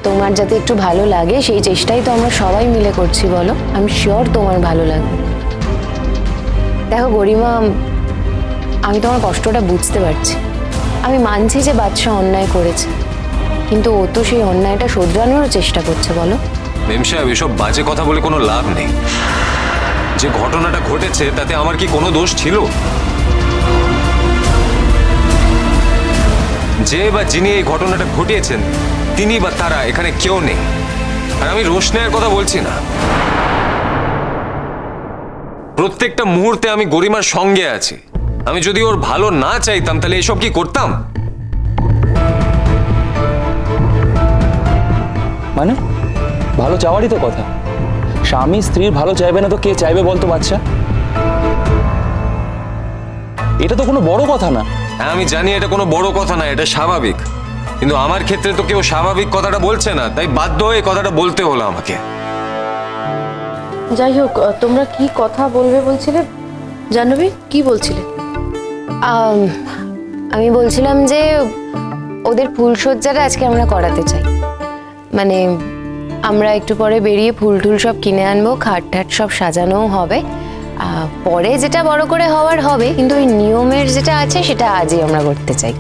তোমার যাতে একটু ভালো লাগে সেই চেষ্টাই তো আমরা সবাই মিলে করছি বলো। আমি শিওর তোমার ভালো লাগবে। দেখো গরিমা, আমি তোমার কষ্টটা বুঝতে পারছি। আমি মানছি যে বাদশা অন্যায় করেছে, কিন্তু ও তো সেই অন্যায়টা শোধরানোর চেষ্টা করছে বলো। মেম সাহেব, এসব বাজে কথা বলে কোনো লাভ নেই। যে ঘটনাটা ঘটেছে তাতে আমার কি কোনো দোষ ছিল? যে বা যিনি এই ঘটনাটা ঘটিয়েছেন তিনি বা তারা এখানে কেউ নেই। আর আমি রোশনাইয়ের কথা বলছি না। প্রত্যেকটা মুহূর্তে আমি গরিমার সঙ্গে আছি। আমি যদি ওর ভালো না চাইতাম তাহলে এসব কি করতাম? মানে ভালো চাওয়ারই তো কথা। স্বামী স্ত্রীর ভালো চাইবে না তো কে চাইবে বলতো বাচ্চা? এটা তো কোনো বড় কথা না। হ্যাঁ, আমি জানি এটা কোনো বড় কথা না, এটা স্বাভাবিক। কিন্তু আমার ক্ষেত্রে তো কেউ স্বাভাবিক কথাটা বলছে না, তাই বাধ্য হয়ে কথাটা বলতে হলো আমাকে। যাই হোক, তোমরা কি কথা বলবে বলছিলে? জাহ্নবী কি বলছিলে? আমি বলছিলাম যে ওদের ফুলসজ্জাটা আজকে আমরা করাতে চাই। মানে আমরা একটু পরে বেরিয়ে ফুল টুল সব কিনে আনবো, খাট ঠাট সব সাজানোও হবে। পরে যেটা বড় করে হওয়ার হবে, কিন্তু ওই নিয়মের যেটা আছে সেটা আজই আমরা করতে চাই।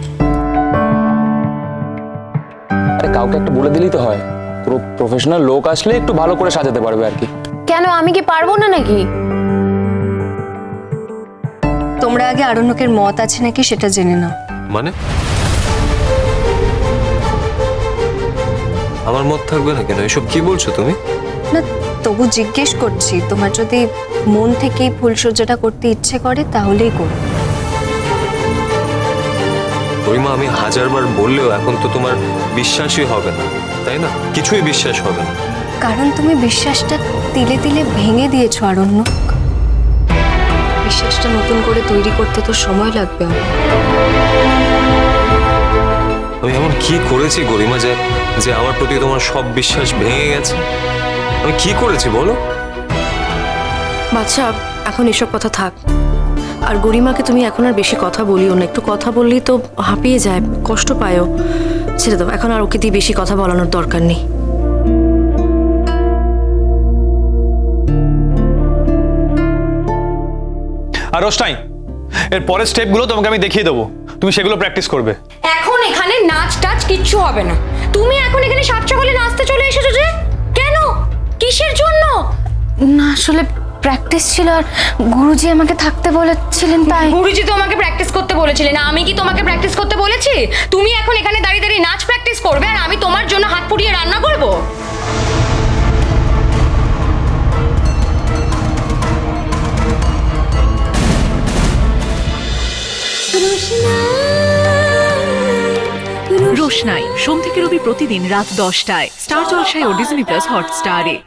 আরে কাউকে একটা বলে দিলেই তো হয়। পুরো প্রফেশনাল লোক আসলে একটু ভালো করে সাজাতে পারবে আর কি। কেন, আমি কি পারবো না নাকি? তোমরা আগে আরণ্যকের মত আছে নাকি সেটা জেনে নাও। মানে আমার মত থাকবে না কেন? এসব কি বলছো তুমি? না, তবু জিজ্ঞেস করছি, তোমার যদি মন থেকেই ফুলসজ্জাটা করতে ইচ্ছে করে তাহলেই করো। গরিমা, আমি হাজারবার বললেও এখন তো তোমার বিশ্বাসই হবে না, তাই না? কিছুই বিশ্বাস হবে না। কারণ তুমি বিশ্বাসটা তিলে তিলে ভেঙে দিয়েছো আরণ্যক। বিশ্বাসটা নতুন করে তৈরি করতে তো সময় লাগবে। আমি এমন কি করেছি গরিমা যে আমার প্রতি তোমার সব বিশ্বাস ভেঙে গেছে? আমি কি করেছি বলো? বাচ্চা, এখন এসব কথা থাক। আর গরিমাকে তুমি এখন আর বেশি কথা বলিও না। একটু কথা বললেই তো হাঁপিয়ে যায়, কষ্ট পায়ও। ছেড়ে দাও, এখন আর ওকে দিয়ে বেশি কথা বলানোর দরকার নেই। আর রোশনাই, এর পরের স্টেপগুলো তোমাকে আমি দেখিয়ে দেবো, তুমি সেগুলো প্র্যাকটিস করবে। এখন এখানে নাচ টাচ কিচ্ছু হবে না। তুমি এখন এখানে সাত সকালে নাচতে চলে এসেছো যে? কেন? কিসের জন্য? না আসলে প্র্যাকটিস ছিল, আর গুরুজি আমাকে থাকতে বলেছিলেন তাই। গুরুজি তো আমাকে প্র্যাকটিস করতে বলেছিলেন, আমি কি তোমাকে প্র্যাকটিস করতে বলেছি? তুমি এখন এখানে দাঁড়িয়ে দাঁড়িয়ে নাচ প্র্যাকটিস করবে আর আমি তোমার জন্য হাত পুড়িয়ে রান্না করব? রোশনাই সোম থেকে রবি প্রতিদিন রাত 10টায় স্টার জলসায় ও ডিজনি প্লাস হটস্টারে।